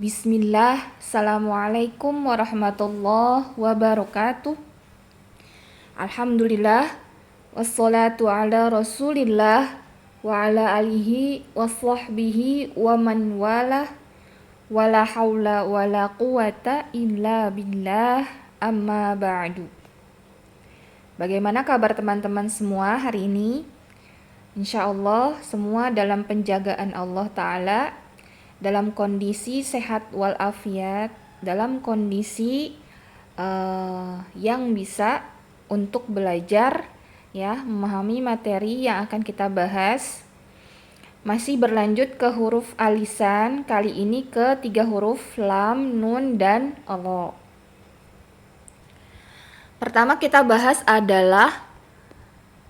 Bismillah, Assalamualaikum warahmatullahi wabarakatuh. Alhamdulillah, wassalatu ala rasulillah wa ala alihi wa sahbihi wa man walah, wala hawla wala quwata illa billah, amma ba'du. Bagaimana kabar teman-teman semua hari ini? Insya Allah semua dalam penjagaan Allah Ta'ala, dalam kondisi sehat walafiat, dalam kondisi yang bisa untuk belajar, ya, memahami materi yang akan kita bahas. Masih berlanjut ke huruf alisan, kali ini ke 3 huruf lam, nun, dan ro. Pertama kita bahas adalah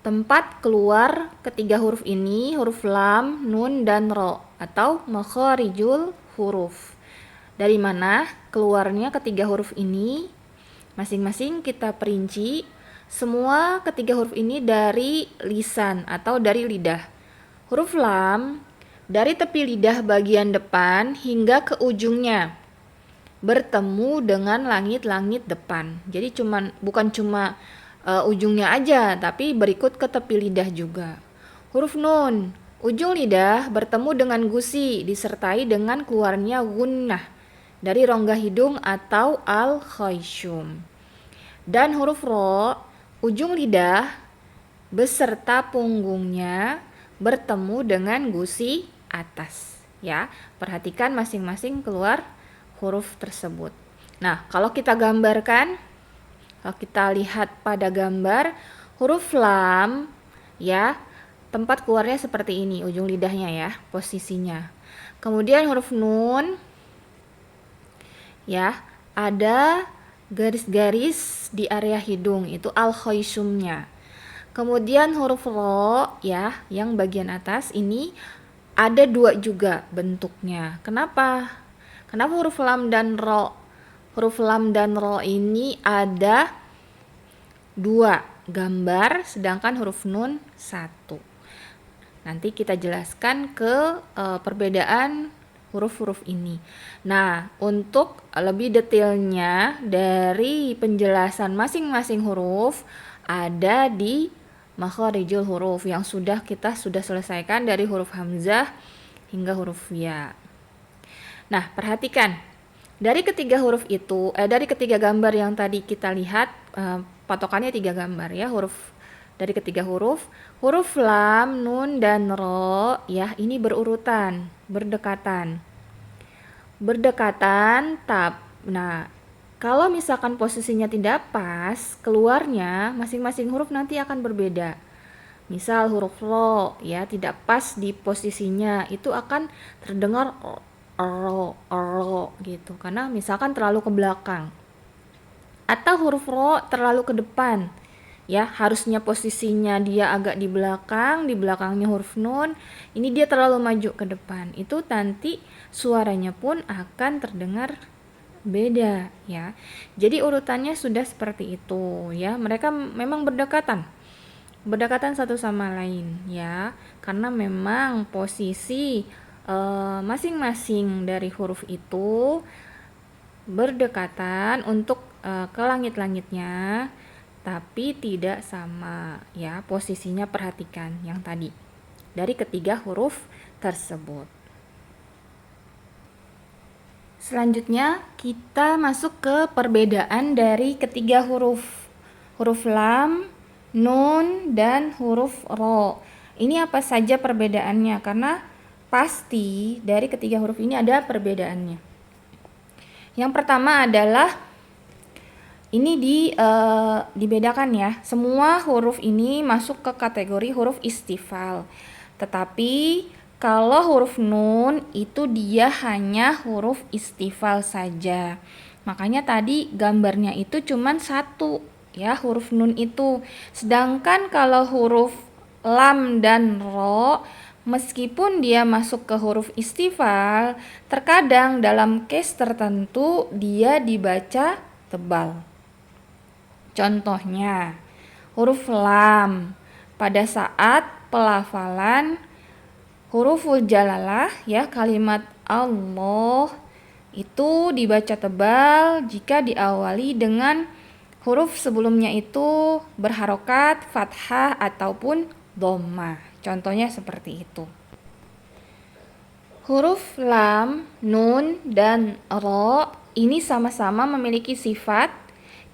tempat keluar ketiga huruf ini, huruf lam, nun, dan ro, atau makharijul huruf. Dari mana keluarnya ketiga huruf ini? Masing-masing kita perinci. Semua ketiga huruf ini dari lisan atau dari lidah. Huruf lam dari tepi lidah bagian depan hingga ke ujungnya, bertemu dengan langit-langit depan. Jadi bukan cuma ujungnya aja, tapi berikut ke tepi lidah juga. Huruf nun, ujung lidah bertemu dengan gusi disertai dengan keluarnya gunnah dari rongga hidung atau al-khayshum. Dan huruf ro, ujung lidah beserta punggungnya bertemu dengan gusi atas. Ya, perhatikan masing-masing keluar huruf tersebut. Nah, kalau kita gambarkan, kalau kita lihat pada gambar huruf lam, ya, tempat keluarnya seperti ini, ujung lidahnya ya, posisinya. Kemudian huruf nun, ya, ada garis-garis di area hidung, itu al-khayshumnya. Kemudian huruf ro, ya, yang bagian atas ini ada 2 juga bentuknya. Kenapa? Kenapa huruf lam dan ro? Huruf lam dan ro ini ada 2 gambar, sedangkan huruf nun 1. Nanti kita jelaskan ke perbedaan huruf-huruf ini. Nah, untuk lebih detailnya dari penjelasan masing-masing huruf ada di makharijul huruf yang kita sudah selesaikan dari huruf hamzah hingga huruf ya. Nah, perhatikan dari ketiga huruf itu, dari ketiga gambar yang tadi kita lihat, patokannya 3 gambar ya, dari ketiga huruf lam, nun, dan ro, ya, ini berurutan, berdekatan. Nah, kalau misalkan posisinya tidak pas, keluarnya masing-masing huruf nanti akan berbeda. Misal huruf ro, ya, tidak pas di posisinya, itu akan terdengar ro gitu, karena misalkan terlalu ke belakang. Atau huruf ro terlalu ke depan, ya, harusnya posisinya dia agak di belakangnya huruf nun, ini dia terlalu maju ke depan. Itu nanti suaranya pun akan terdengar beda, ya. Jadi urutannya sudah seperti itu, ya. Mereka memang berdekatan satu sama lain, ya, karena memang posisi masing-masing dari huruf itu berdekatan untuk ke langit-langitnya, tapi tidak sama, ya, posisinya. Perhatikan yang tadi dari ketiga huruf tersebut. Selanjutnya kita masuk ke perbedaan dari ketiga huruf lam, nun, dan huruf ro. Ini apa saja perbedaannya? Karena pasti dari ketiga huruf ini ada perbedaannya. Yang pertama adalah ini dibedakan ya. Semua huruf ini masuk ke kategori huruf istifal. Tetapi kalau huruf nun itu dia hanya huruf istifal saja. Makanya tadi gambarnya itu cuma 1, ya, huruf nun itu. Sedangkan kalau huruf lam dan ro, meskipun dia masuk ke huruf istifal, terkadang dalam case tertentu dia dibaca tebal. Contohnya, huruf lam pada saat pelafalan huruful jalalah, ya, kalimat Allah, itu dibaca tebal jika diawali dengan huruf sebelumnya itu berharokat, fathah, ataupun dhammah. Contohnya seperti itu. Huruf lam, nun, dan ro ini sama-sama memiliki sifat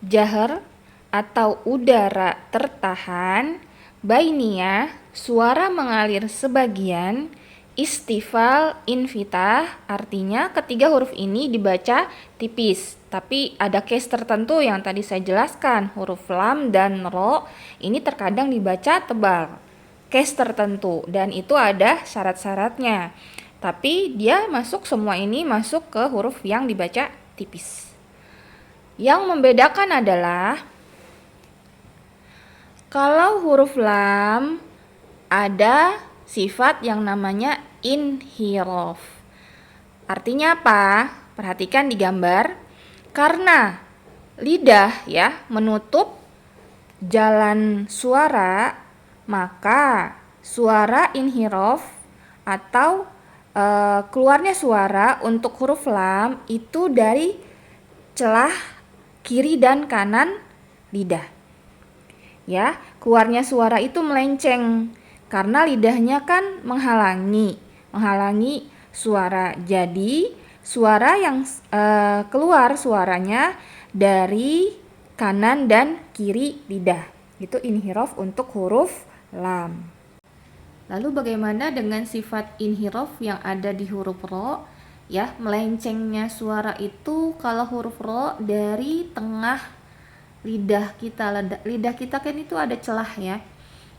jahar atau udara tertahan, bainiyah, suara mengalir sebagian, istifal, infitah, artinya ketiga huruf ini dibaca tipis. Tapi ada case tertentu yang tadi saya jelaskan, huruf lam dan ro ini terkadang dibaca tebal. Case tertentu, dan itu ada syarat-syaratnya. Tapi dia semua ini masuk ke huruf yang dibaca tipis. Yang membedakan adalah kalau huruf lam ada sifat yang namanya inhiraf. Artinya apa? Perhatikan di gambar. Karena lidah ya menutup jalan suara, maka suara inhiraf atau keluarnya suara untuk huruf lam itu dari celah kiri dan kanan lidah. Ya, keluarnya suara itu melenceng karena lidahnya kan menghalangi suara. Jadi, suara yang keluar suaranya dari kanan dan kiri lidah. Itu inhiraf untuk huruf lam. Lalu bagaimana dengan sifat inhiraf yang ada di huruf ro? Ya, melencengnya suara itu kalau huruf ro dari tengah lidah kita. Lidah kita kan itu ada celah ya.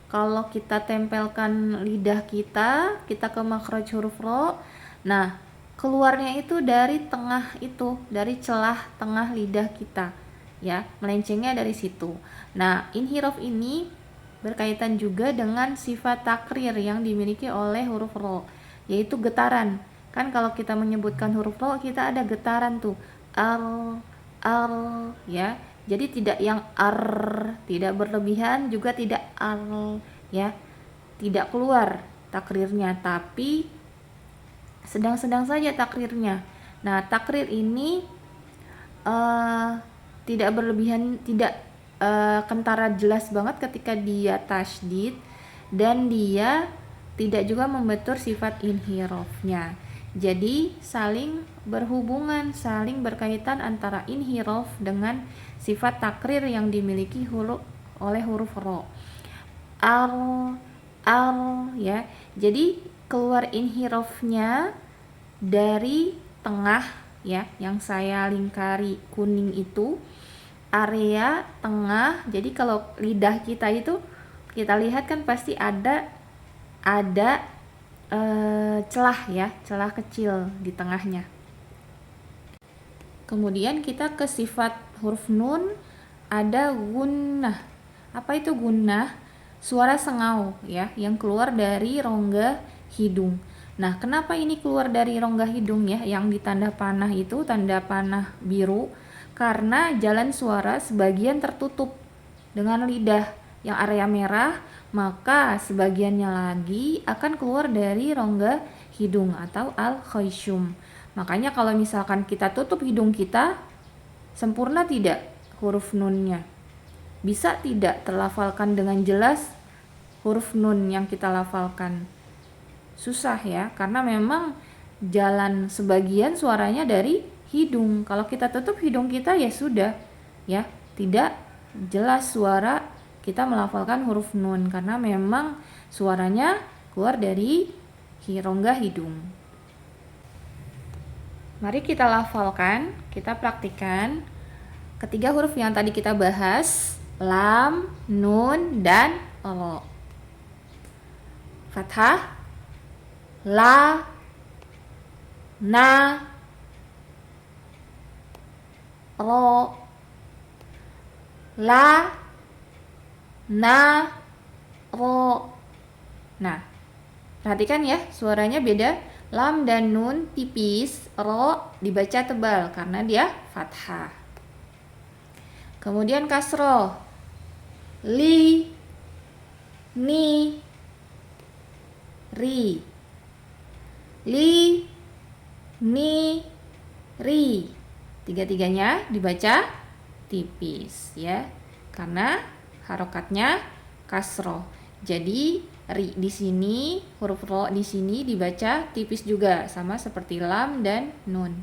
Kalau kita tempelkan lidah kita ke makhraj huruf ro, nah keluarnya itu dari tengah itu, dari celah tengah lidah kita. Ya, melencengnya dari situ. Nah, inhiraf ini berkaitan juga dengan sifat takrir yang dimiliki oleh huruf ro, yaitu getaran. Kan kalau kita menyebutkan huruf ro, kita ada getaran tuh, ar, ya. Jadi tidak yang ar, tidak berlebihan, juga tidak ar, ya. Tidak keluar takrirnya, tapi sedang-sedang saja takrirnya. Nah, takrir ini tidak berlebihan, tidak kentara jelas banget ketika dia tasydid, dan dia tidak juga membentur sifat inhirafnya. Jadi saling berhubungan, saling berkaitan antara inhiraf dengan sifat takrir yang dimiliki oleh huruf ro. Al ya. Jadi keluar inhirafnya dari tengah ya, yang saya lingkari kuning itu area tengah. Jadi kalau lidah kita itu kita lihat kan pasti ada celah ya, celah kecil di tengahnya. Kemudian kita ke sifat huruf nun, ada gunnah. Apa itu gunnah? Suara sengau ya, yang keluar dari rongga hidung. Nah, kenapa ini keluar dari rongga hidung ya, yang ditanda panah itu, tanda panah biru? Karena jalan suara sebagian tertutup dengan lidah yang area merah, maka sebagiannya lagi akan keluar dari rongga hidung atau al-khayshum. Makanya kalau misalkan kita tutup hidung kita, sempurna tidak huruf nunnya? Bisa tidak terlafalkan dengan jelas huruf nun yang kita lafalkan? Susah ya, karena memang jalan sebagian suaranya dari hidung. Kalau kita tutup hidung kita ya sudah ya, tidak jelas suara kita melafalkan huruf nun karena memang suaranya keluar dari rongga hidung. Mari kita lafalkan, kita praktikan ketiga huruf yang tadi kita bahas, lam, nun, dan ro. Fathah, la, na, ro, la, na, ro. Nah, perhatikan ya, suaranya beda. Lam dan nun tipis, ro dibaca tebal karena dia fathah. Kemudian kasroh, li, ni, ri, li, ni, ri. Tiga-tiganya dibaca tipis ya, karena harokatnya kasroh. Jadi ri di sini, huruf ro di sini dibaca tipis juga, sama seperti lam dan nun.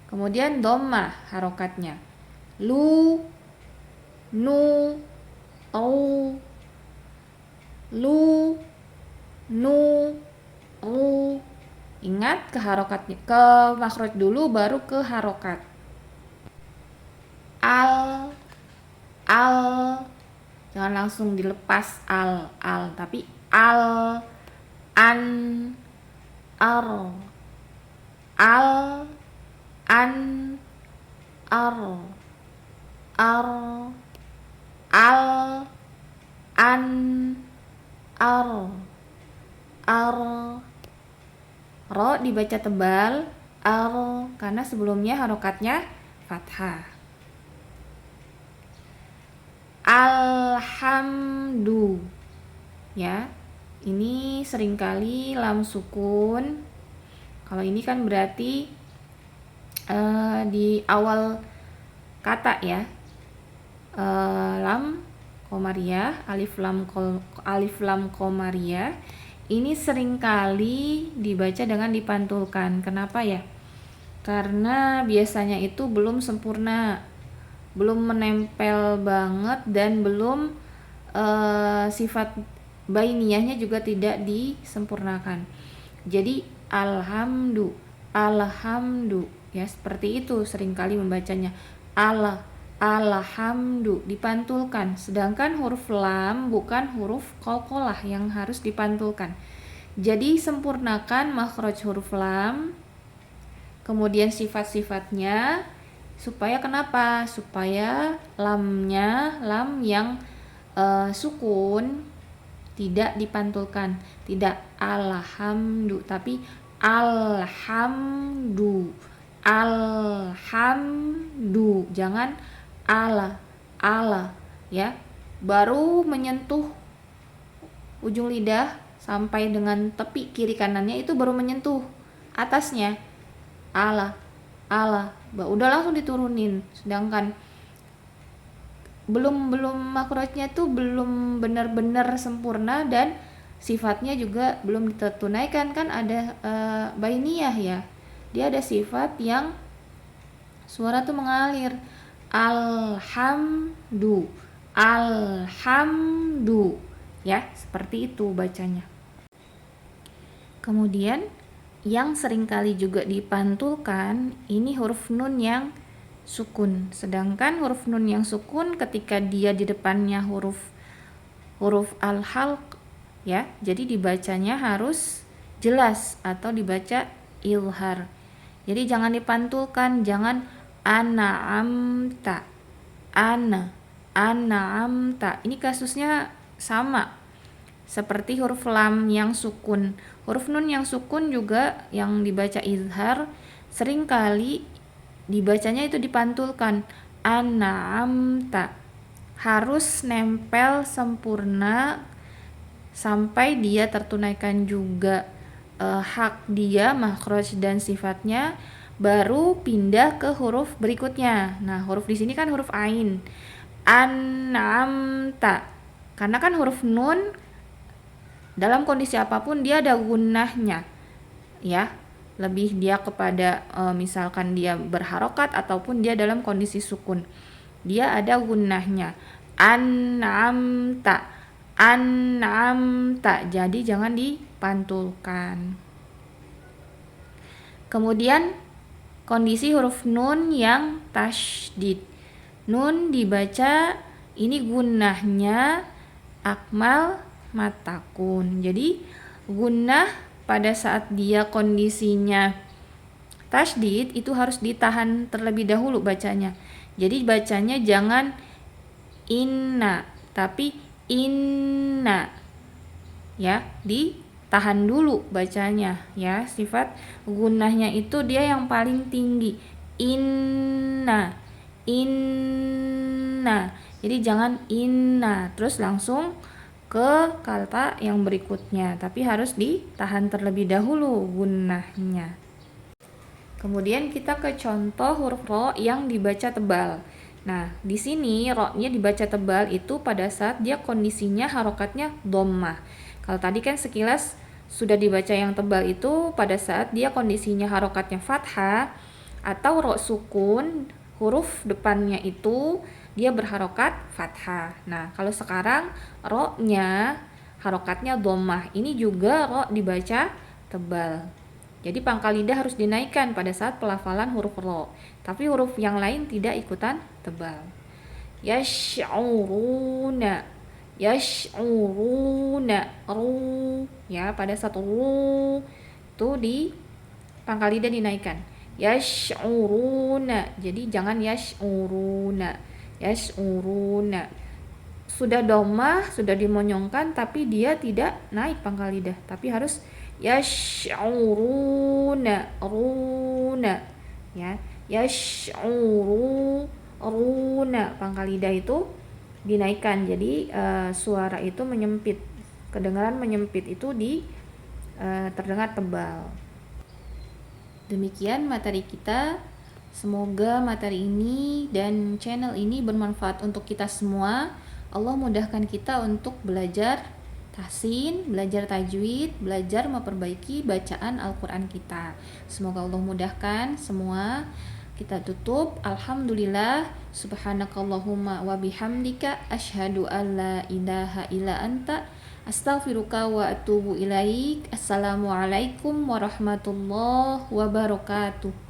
Kemudian dhammah harokatnya. Lu, nu, au. Lu, nu, u. Ingat ke harokatnya, ke makhraj dulu baru ke harokat. Al, jangan langsung dilepas al, tapi al, an, ar, al, an, ar, al, an, ar. Ro dibaca tebal, karena sebelumnya harokatnya fathah. Alhamdu, ya, ini seringkali lam sukun. Kalau ini kan berarti di awal kata ya, lam komariah, alif lam komariah. Ini seringkali dibaca dengan dipantulkan. Kenapa ya? Karena biasanya itu belum sempurna, belum menempel banget, dan belum sifat bainiyahnya juga tidak disempurnakan. Jadi alhamdu ya, seperti itu seringkali membacanya. Alhamdu dipantulkan, sedangkan huruf lam bukan huruf qalqalah yang harus dipantulkan. Jadi sempurnakan makhraj huruf lam, kemudian sifat-sifatnya, supaya kenapa? Supaya lamnya, lam yang sukun tidak dipantulkan, tidak alhamdu, tapi alhamdu, jangan ala ya. Baru menyentuh ujung lidah sampai dengan tepi kiri kanannya itu baru menyentuh atasnya, ala, udah langsung diturunin. Sedangkan belum makhrajnya tuh belum benar-benar sempurna, dan sifatnya juga belum ditunaikan. Kan ada bainiyah ya, dia ada sifat yang suara tuh mengalir. Alhamdu ya, seperti itu bacanya. Kemudian yang seringkali juga dipantulkan ini huruf nun yang sukun. Sedangkan huruf nun yang sukun ketika dia di depannya huruf al-halq ya, jadi dibacanya harus jelas atau dibaca ilhar. Jadi jangan dipantulkan, jangan an'amta, an'amta. Ini kasusnya sama seperti huruf lam yang sukun. Huruf nun yang sukun juga yang dibaca izhar seringkali dibacanya itu dipantulkan, an'amta. Harus nempel sempurna sampai dia tertunaikan juga hak dia, makhraj dan sifatnya, baru pindah ke huruf berikutnya. Nah, huruf di sini kan huruf ain. An'amta. Karena kan huruf nun dalam kondisi apapun dia ada gunnahnya. Ya, lebih dia kepada misalkan dia berharokat ataupun dia dalam kondisi sukun. Dia ada gunnahnya. An'amta. Jadi jangan dipantulkan. Kemudian kondisi huruf nun yang tasydid. Nun dibaca ini gunnahnya akmal matakun. Jadi gunnah pada saat dia kondisinya tasydid itu harus ditahan terlebih dahulu bacanya. Jadi bacanya jangan inna, tapi inna. Ya, ditahan dulu bacanya ya. Sifat gunnahnya itu dia yang paling tinggi. Inna. Jadi jangan inna terus langsung ke kata yang berikutnya, tapi harus ditahan terlebih dahulu gunnahnya. Kemudian kita ke contoh huruf ro yang dibaca tebal. Nah, di sini ro-nya dibaca tebal itu pada saat dia kondisinya harokatnya dhammah. Kalau tadi kan sekilas sudah dibaca yang tebal itu pada saat dia kondisinya harokatnya fathah atau ro sukun, huruf depannya itu dia berharokat fathah. Nah, kalau sekarang ro-nya harokatnya dhammah. Ini juga ro dibaca tebal. Jadi pangkal lidah harus dinaikkan pada saat pelafalan huruf ro. Tapi huruf yang lain tidak ikutan tebal. Yash'uruna, yash'uruna, ru. Ya, pada saat ru itu di pangkal lidah dinaikkan. Yash'uruna. Jadi jangan yash'uruna. Yash'uruna. Sudah domah, sudah dimonyongkan, tapi dia tidak naik pangkal lidah, tapi harus yash'uruna, runa, ya, yash'uruna, pangkal lidah itu dinaikkan, jadi suara itu menyempit, kedengaran menyempit itu terdengar tebal. Demikian materi kita. Semoga materi ini dan channel ini bermanfaat untuk kita semua. Allah mudahkan kita untuk belajar tahsin, belajar tajwid, belajar memperbaiki bacaan Al-Quran kita. Semoga Allah mudahkan semua. Kita tutup. Alhamdulillah. Subhanakallahumma wa bihamdika asyhadu an la ilaha illa anta astaghfiruka wa atubu ilaik. Assalamualaikum warahmatullahi wabarakatuh.